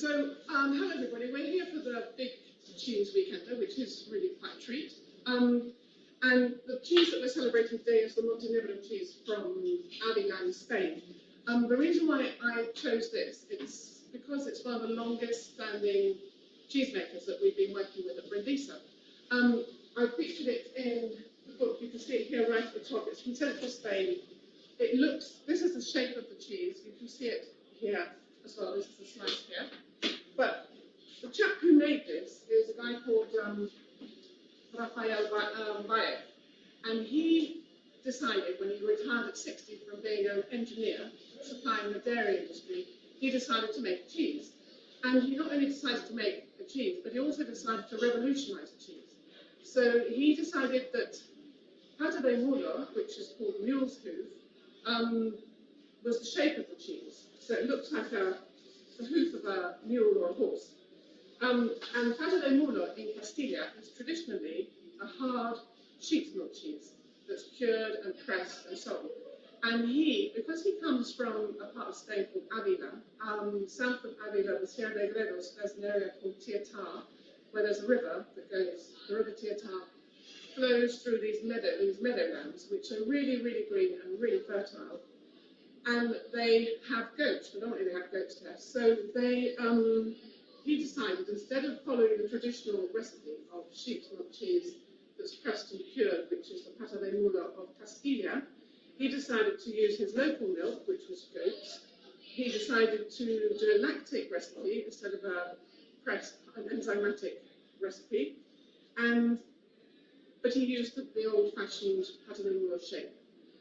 Hello everybody. We're here for the big cheese weekend, which is really quite a treat. And the cheese that we're celebrating today is the Monte Enebro cheese from Aviles, Spain. The reason why I chose this is because it's one of the longest standing cheesemakers that we've been working with at Brindisa. I featured it in the book. You can see it here right at the top. It's from central Spain. This is the shape of the cheese. You can see it here as well. This is the slice here. But the chap who made this is a guy called Aviles, and he decided when he retired at 60 from being an engineer supplying the dairy industry, he decided to make cheese. And he not only decided to make a cheese, but he also decided to revolutionize the cheese. So he decided that pata de mulo, which is called mule's hoof, was the shape of the cheese. So it looks like the hoof of a mule or a horse. And pata de mulo in Castilla is traditionally a hard sheep's milk cheese that's cured and pressed and so on. And because he comes from a part of Spain called Avila, south of Avila, the Sierra de Gredos, there's an area called Tietar, where there's a river that goes, the river Tietar flows through these meadowlands, which are really, really green and really fertile. And they have goats, predominantly they have goats there. So he decided, instead of following the traditional recipe of sheep's milk cheese that's pressed and cured, which is the pata de mulo of Castilla, he decided to use his local milk, which was goats. He decided to do a lactic recipe instead of an enzymatic recipe. But he used the old-fashioned pata de mulo shape.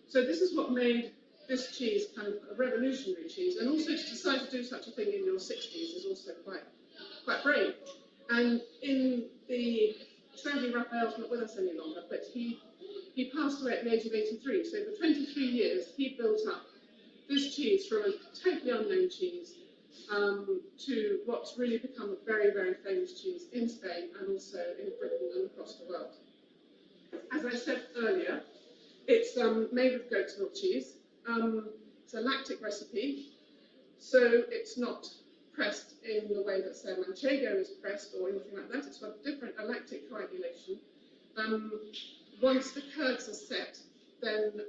So this is what made this cheese kind of a revolutionary cheese, and also to decide to do such a thing in your 60s is also quite brave. And sadly Raphael's not with us any longer, but he passed away at the age of 83. So for 23 years he built up this cheese from a totally unknown cheese to what's really become a very, very famous cheese in Spain and also in Britain and across the world. As I said earlier, it's made with goat's milk cheese. It's a lactic recipe, so it's not pressed in the way that, say, manchego is pressed or anything like that. It's got a lactic coagulation. Once the curds are set, then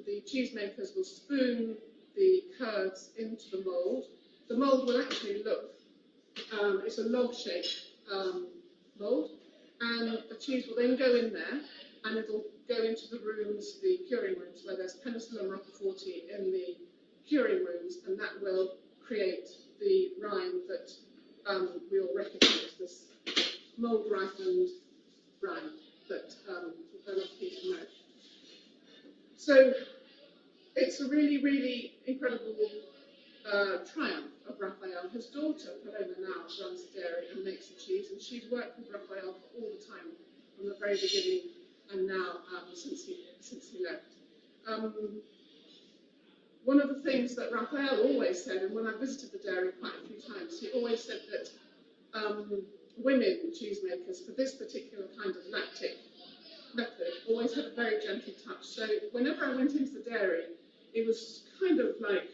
the cheesemakers will spoon the curds into the mould. The mould will actually look, it's a log-shaped mould, and the cheese will then go in there, and it'll go into the rooms, the curing rooms, where there's penicillin roqueforti in the curing rooms, and that will create the rind that we all recognise, this mould-ripened rind that a lot of people know. So it's a really, really incredible triumph of Raphael. His daughter, Paloma, now runs the dairy and makes the cheese, and she's worked with Raphael all the time from the very beginning, and now since he left. One of the things that Raphael always said, and when I visited the dairy quite a few times, he always said that women cheesemakers for this particular kind of lactic method always had a very gentle touch. So whenever I went into the dairy, it was kind of like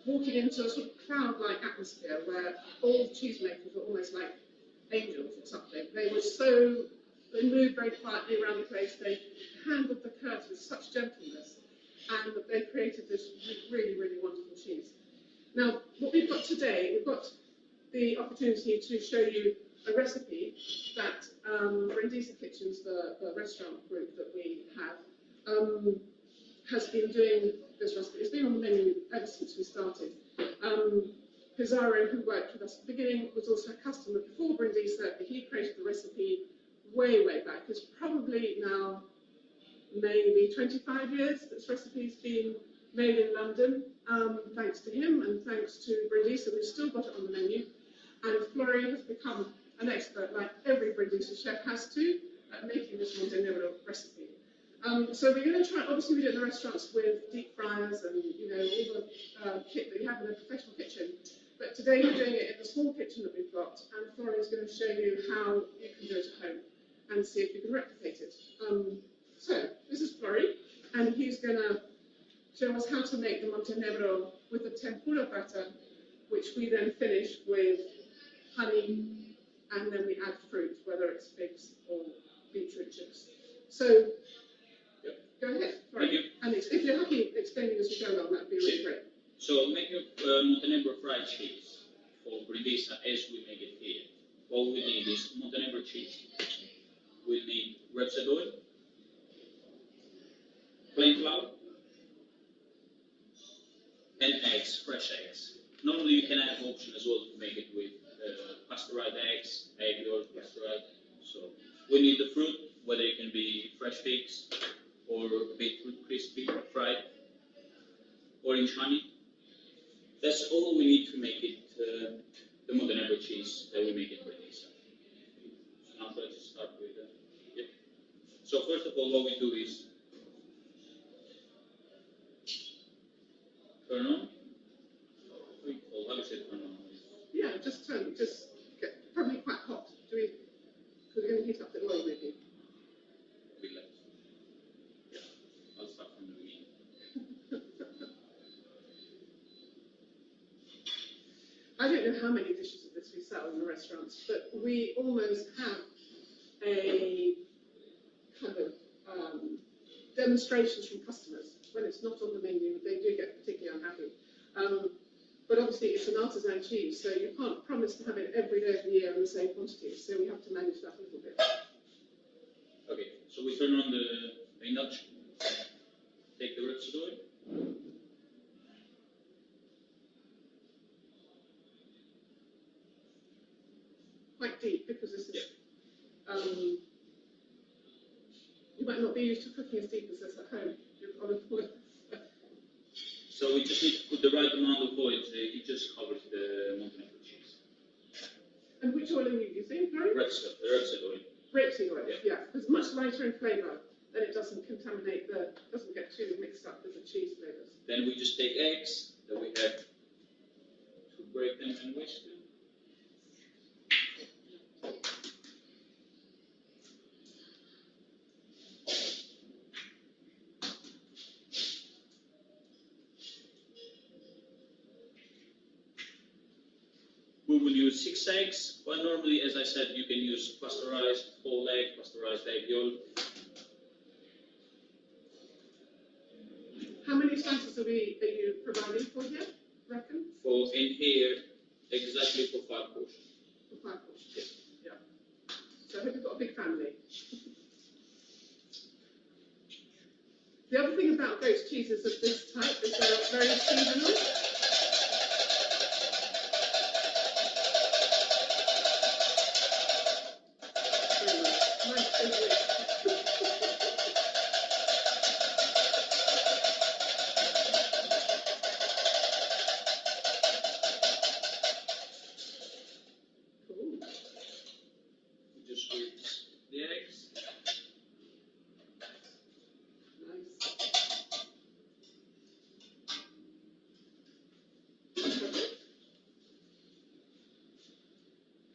walking into a sort of cloud-like atmosphere where all the cheesemakers were almost like angels or something. They moved very quietly around the place. They handled the curds with such gentleness, and they created this really, really wonderful cheese. Now, what we've got today, we've got the opportunity to show you a recipe that Brindisa Kitchens, the restaurant group that we have, has been doing this recipe. It's been on the menu ever since we started. Pizarro, who worked with us at the beginning, was also a customer before Brindisa. He created the recipe way, way back. It's probably now maybe 25 years this recipe's been made in London, thanks to him and thanks to Brindisa. We've still got it on the menu, and Florjan has become an expert, like every Brindisa chef has to, at making this Monte Enebro recipe. So we're going to try, obviously we do it in the restaurants with deep fryers and all the kit that you have in a professional kitchen, but today we're doing it in the small kitchen that we've got, and Florjan's going to show you how you can do it at home and see if you can replicate it. So this is Florjan, and he's going to show us how to make the Monte Enebro with the tempura batter which we then finish with honey, and then we add fruit, whether it's figs or beetroot chips. So, go ahead. Sorry. And if you're happy explaining as we go along, that'd be really great. So, making Monte Enebro fried cheese for Brindisa as we make it here. What we need is Monte Enebro cheese. We need rapeseed oil, plain flour, and eggs, fresh eggs. Normally you can have option as well to make it with pasteurized eggs, egg yolk, pasteurized. So we need the fruit, whether it can be fresh figs or beetroot crispy, fried, orange honey. That's all we need to make it the Monte Enebro cheese that we make in Brindisa. So now let's start with yeah. So first of all, what we do is turn on. How do you say turn on? Yeah, just get probably quite hot. Because we're going to heat up the oil maybe. A bit less. Yeah, I'll start from the beginning. I don't know how many dishes of this we sell in the restaurants, but we almost have a kind of demonstrations from customers. When it's not on the menu, they do get particularly unhappy. But obviously it's an artisan cheese, so you can't promise to have it every day of the year in the same quantity, so we have to manage that a little bit. Okay, so we turn on the induction, take the rapeseed oil. Quite deep, because this is, you might not be used to cooking as deep as this at home. So we just need to put the right amount of oil, so it just covers the Monte Enebro cheese. And which oil are you using, Harry? Rapeseed oil. Rapeseed oil, yeah. It's much lighter in flavour, then it doesn't contaminate doesn't get too mixed up with the cheese flavours. Then we just take eggs that we have to break them and whisk them. We will use 6 eggs, but normally, as I said, you can use pasteurized whole egg, pasteurized egg yolk. How many slices are you providing for here, reckon? For in here, exactly for 5 portions. For 5 portions, yeah. So I hope you've got a big family. The other thing about goat cheeses of this type is they're very seasonal. Just whisk the eggs.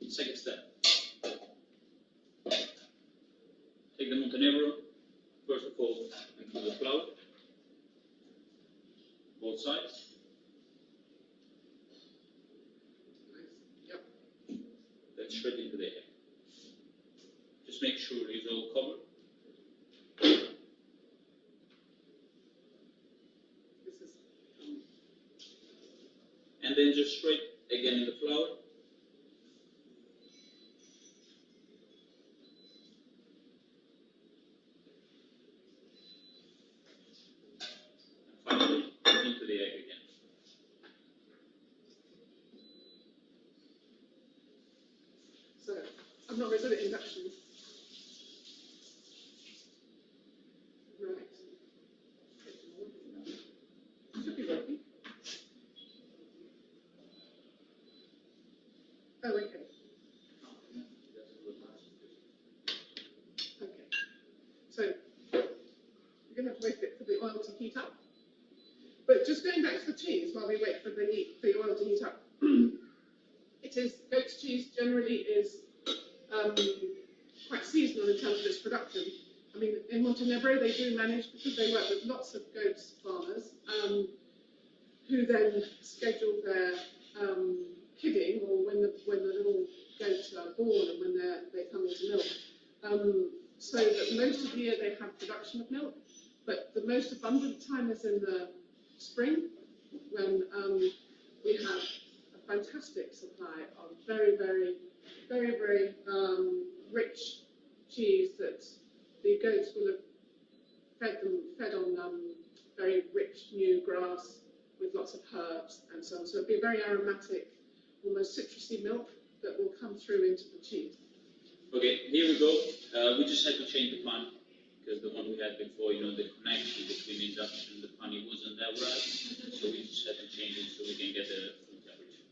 Second step. Take the Monte Enebro, first of all, into the flour, both sides. Yep. Then straight into the egg. Just make sure it's all covered. And then just straight again in the flour. And finally, into the egg again. So, I'm not very good at inductions. Right. Should be working. Oh, okay. Okay. So, you're going to have to wait for the oil to heat up. But just going back to the cheese while we wait for the oil to heat up. It is, goat's cheese generally is quite seasonal in terms of its production. I mean, in Monte Enebro they do manage, because they work with lots of goats farmers, who then schedule their kidding, or when the little goats are born and when they come into milk. So that most of the year they have production of milk, but the most abundant time is in the spring, when we have a fantastic supply of very, very, very, very rich cheese that the goats will have fed on very rich new grass with lots of herbs and so on. So it'll be a very aromatic, almost citrusy milk that will come through into the cheese. Okay, here we go. We just had to change the pan because the one we had before, the connection between induction and the pan, it wasn't that right. So we just had to change it so we can get the full temperature.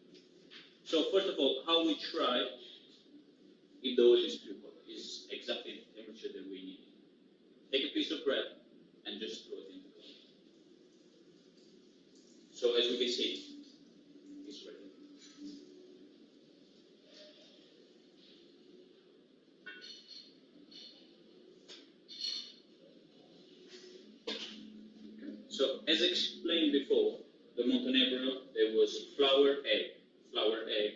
So first of all, how we try if the oil is too hot is exactly the temperature that we need. Take a piece of bread and just throw it in the oil. So as we can see, it's ready. So as explained before, the Monte Enebro, there was flour, egg. Flour, egg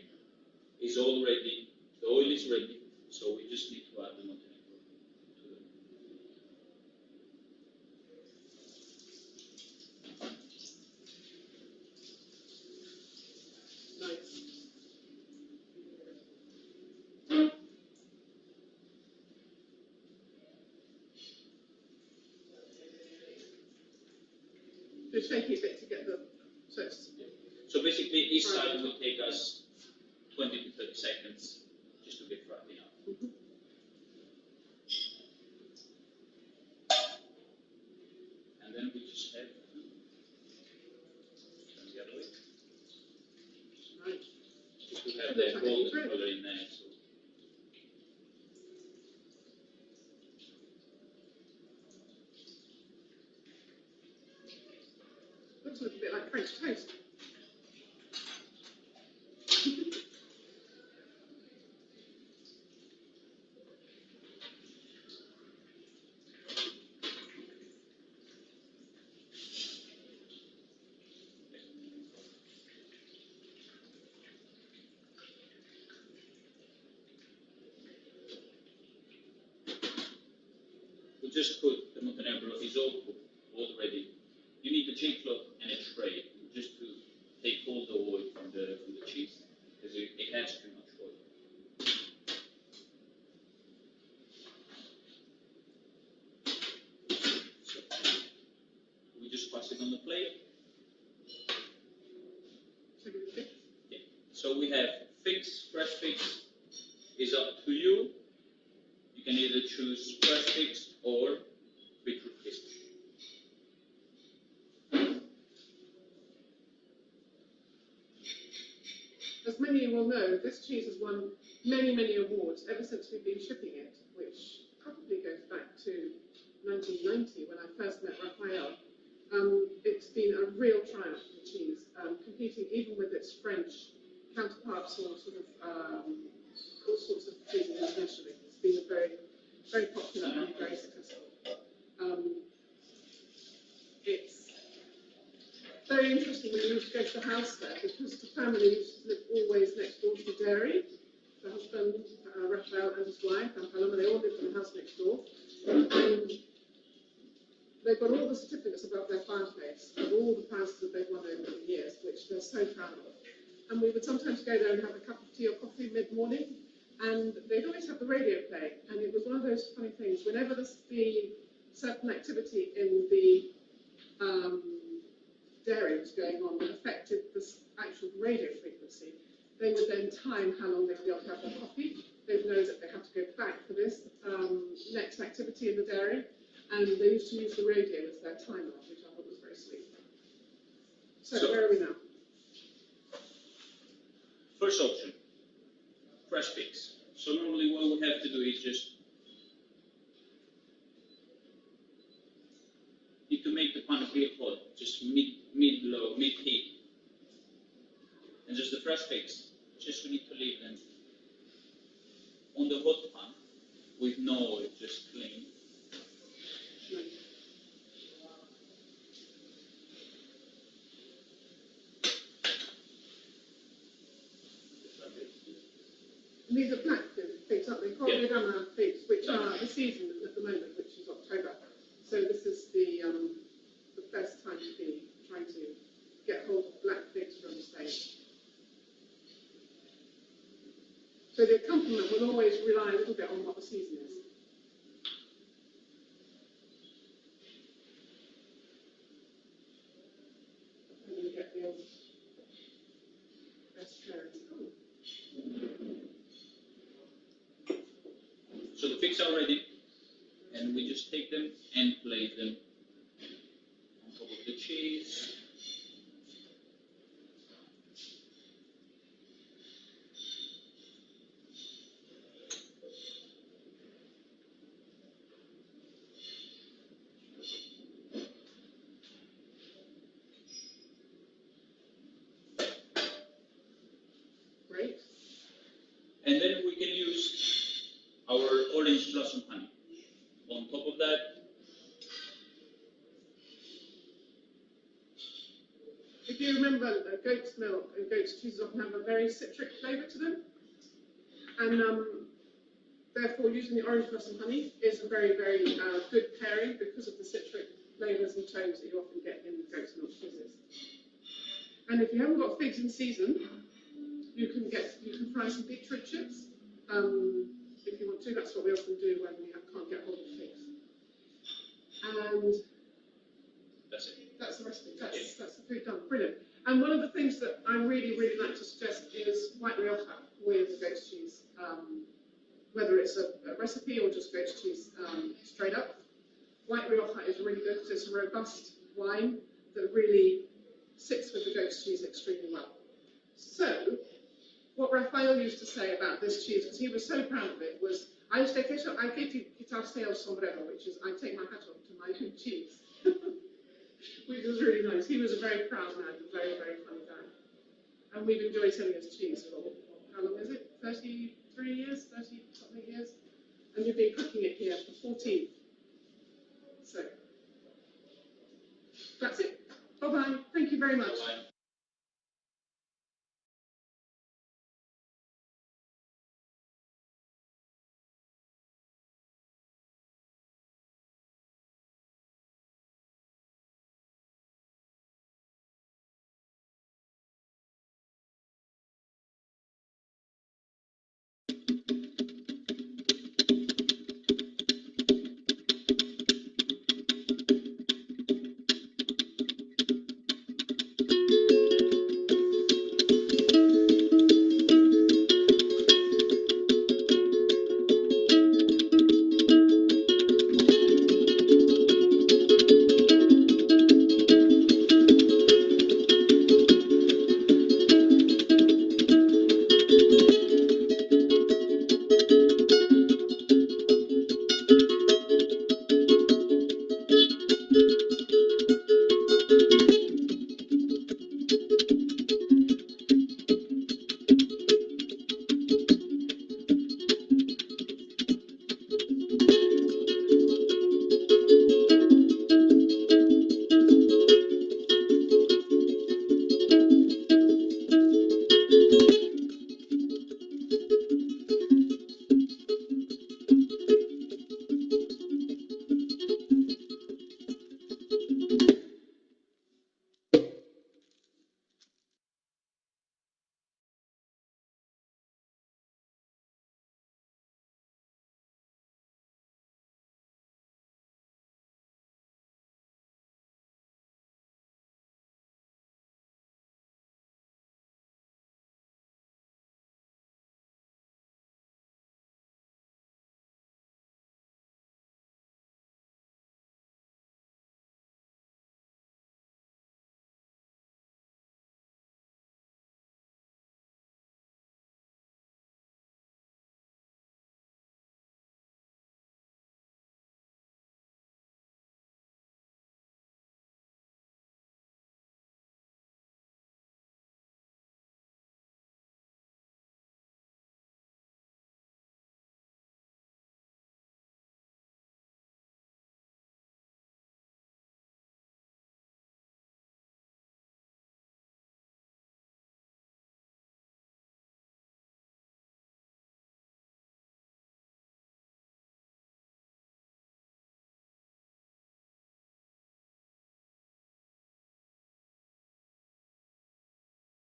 is all ready. The oil is ready. So we just need to add the Monte Enebro to the Nice. Just shake it a bit to get the, so it's So basically, each side will take us 20 to 30 seconds just to get fried enough. And then we just have to turn the other way. right. Just to have that golden color in there. So. Looks a little bit like French toast. We just put the Monte Enebro is all cooked, all ready. You need a cheese cloth and a tray just to take all the oil from the cheese because it has too much oil. So we just pass it on the plate. Yeah. So we have figs, fresh figs. Is up to you. You can either choose fresh figs or beetroot crisp. As many of you will know, this cheese has won many, many awards ever since we've been shipping it, which probably goes back to 1990 when I first met Raphael. It's been a real triumph for cheese, competing even with its French counterparts or sort of all sorts of cheeses internationally. It's been a very, very popular and very successful. It's very interesting when you used to go to the house there, because the family used to live always next door to the dairy. The husband, Raphael, and his wife, Paloma, they all lived in the house next door. And they've got all the certificates above their fireplace of all the prizes that they've won over the years, which they're so proud of. And we would sometimes go there and have a cup of tea or coffee mid-morning, and they'd always have the radio playing. And it was one of those funny things. Whenever the certain activity in the dairy was going on that affected the actual radio frequency, they would then time how long they'd be able to have their coffee. They'd know that they have to go back for this next activity in the dairy, and they used to use the radio as their timer, which I thought was very sweet. So where are we now? First option, fresh figs. So normally what we have to do is just need to make the pan real hot, just mid-low, mid-heat. And just the fresh figs, just we need to leave them on the hot pan with no oil, just clean. These are black figs, aren't they? Cordiadama figs, which are the season at the moment, which is October. So this is the best time to be trying to get hold of black figs from Spain. So the accompaniment will always rely a little bit on what the season is. And you get the best cherries. So the figs are ready, and we just take them and place them on top of the cheese. Great. And then we can use our orange blossom honey. On top of that, if you remember, goat's milk and goat's cheeses often have a very citric flavour to them, and therefore using the orange blossom honey is a very, very good pairing because of the citric flavours and tones that you often get in goat's milk cheeses. And if you haven't got figs in season, you can fry some beetroot chips. If you want to, that's what we often do when we can't get hold of figs. And that's it. that's the recipe. That's the food done. Brilliant. And one of the things that I really, really like to suggest is white rioja with goat's cheese. Whether it's a recipe or just goat's cheese straight up. White rioja is really good because it's a robust wine that really sits with the goat's cheese extremely well. So, what Rafael used to say about this cheese, because he was so proud of it, was, I used to quitarse el sombrero, which is, I take my hat off to my good cheese. Which was really nice. He was a very proud man, a very, very funny guy. And we've enjoyed selling his cheese for, how long is it? 33 years? 30 something years? And you've been cooking it here for 14. So, that's it. Bye-bye. Thank you very much. Bye-bye.